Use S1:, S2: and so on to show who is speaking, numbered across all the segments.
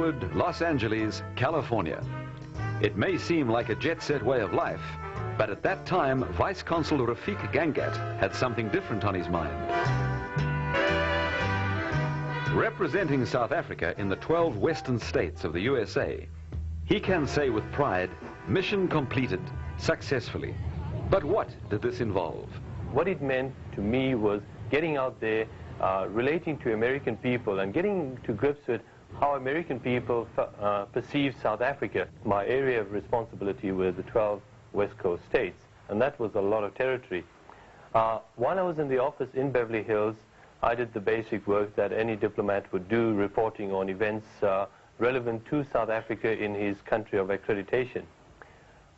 S1: Hollywood, Los Angeles, California. It may seem like a jet-set way of life, but at that time, Vice Consul Rafik Gangat had something different on his mind. Representing South Africa in the 12 western states of the USA, he can say with pride, mission completed successfully. But what did this involve?
S2: What it meant to me was getting out there, relating to American people and getting to grips with how American people perceive South Africa. My area of responsibility were the 12 West Coast states, and that was a lot of territory. While I was in the office in Beverly Hills, I did the basic work that any diplomat would do, reporting on events relevant to South Africa in his country of accreditation.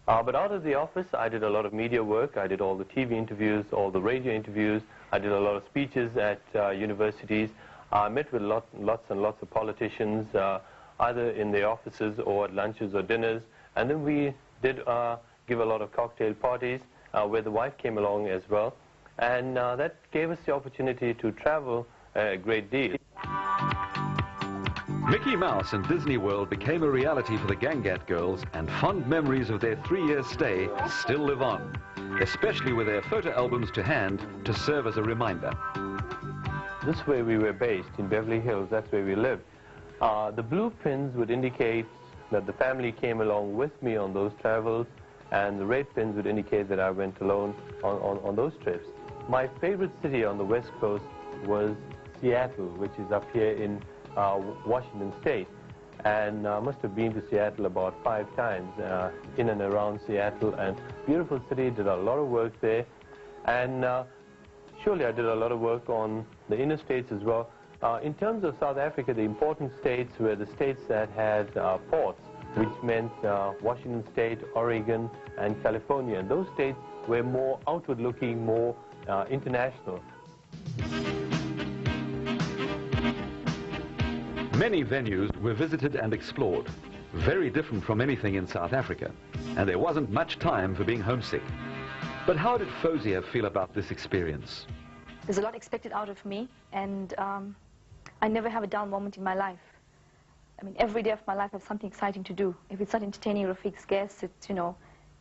S2: But out of the office, I did a lot of media work. I did all the TV interviews, all the radio interviews. I did a lot of speeches at universities. I met with lots and lots of politicians, either in their offices or at lunches or dinners. And then we did give a lot of cocktail parties where the wife came along as well. And that gave us the opportunity to travel a great deal.
S1: Mickey Mouse and Disney World became a reality for the Gangat girls, and fond memories of their 3-year stay still live on, especially with their photo albums to hand to serve as a reminder.
S2: This is where we were based, in Beverly Hills. That's where we lived. The blue pins would indicate that the family came along with me on those travels, and the red pins would indicate that I went alone on those trips. My favorite city on the West Coast was Seattle, which is up here in Washington State. And I must have been to Seattle about 5 times, in and around Seattle. And beautiful city, did a lot of work there. And surely I did a lot of work on the inner states as well. In terms of South Africa, the important states were the states that had ports, which meant Washington State, Oregon, and California. And those states were more outward-looking, more international.
S1: Many venues were visited and explored, very different from anything in South Africa, and there wasn't much time for being homesick. But how did Fozia feel about this experience?
S3: There's a lot expected out of me, and I never have a down moment in my life. I mean, every day of my life I have something exciting to do. If it's not entertaining Rafik's guests, it's, you know,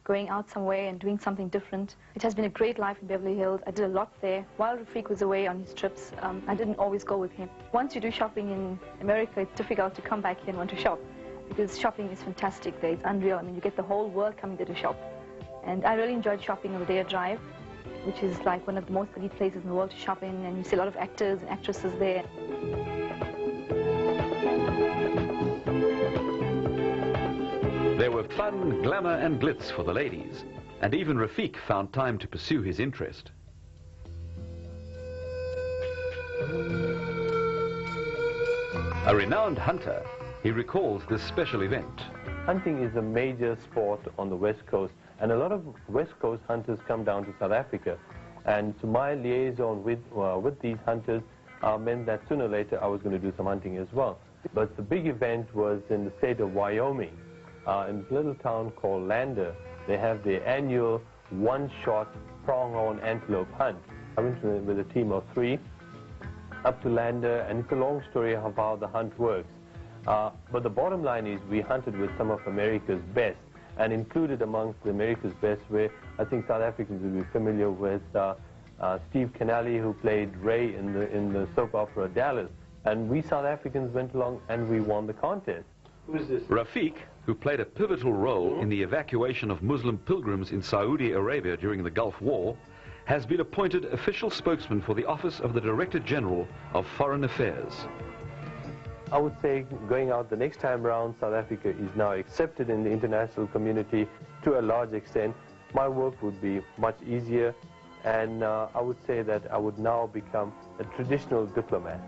S3: going out somewhere and doing something different. It has been a great life in Beverly Hills. I did a lot there. While Rafik was away on his trips, I didn't always go with him. Once you do shopping in America, it's difficult to come back here and want to shop, because shopping is fantastic there. It's unreal. I mean, you get the whole world coming there to shop. And I really enjoyed shopping on the Day Drive, which is like one of the most elite places in the world to shop in, and you see a lot of actors and actresses there.
S1: There were fun, glamour and glitz for the ladies, and even Rafik found time to pursue his interest. A renowned hunter, he recalls this special event.
S2: Hunting is a major sport on the West Coast, and a lot of West Coast hunters come down to South Africa. And so my liaison with these hunters meant that sooner or later I was going to do some hunting as well. But the big event was in the state of Wyoming. In a little town called Lander, they have their annual one-shot pronghorn antelope hunt. I went with a team of 3 up to Lander, and it's a long story of how the hunt works. But the bottom line is we hunted with some of America's best, and included amongst the America's best where I think South Africans will be familiar with Steve Canale, who played Ray in the soap opera Dallas. And we South Africans went along and we won the contest.
S1: Who is this? Rafik, who played a pivotal role in the evacuation of Muslim pilgrims in Saudi Arabia during the Gulf War, has been appointed official spokesman for the Office of the Director General of Foreign Affairs.
S2: I would say going out the next time around, South Africa is now accepted in the international community to a large extent. My work would be much easier, and I would say that I would now become a traditional diplomat.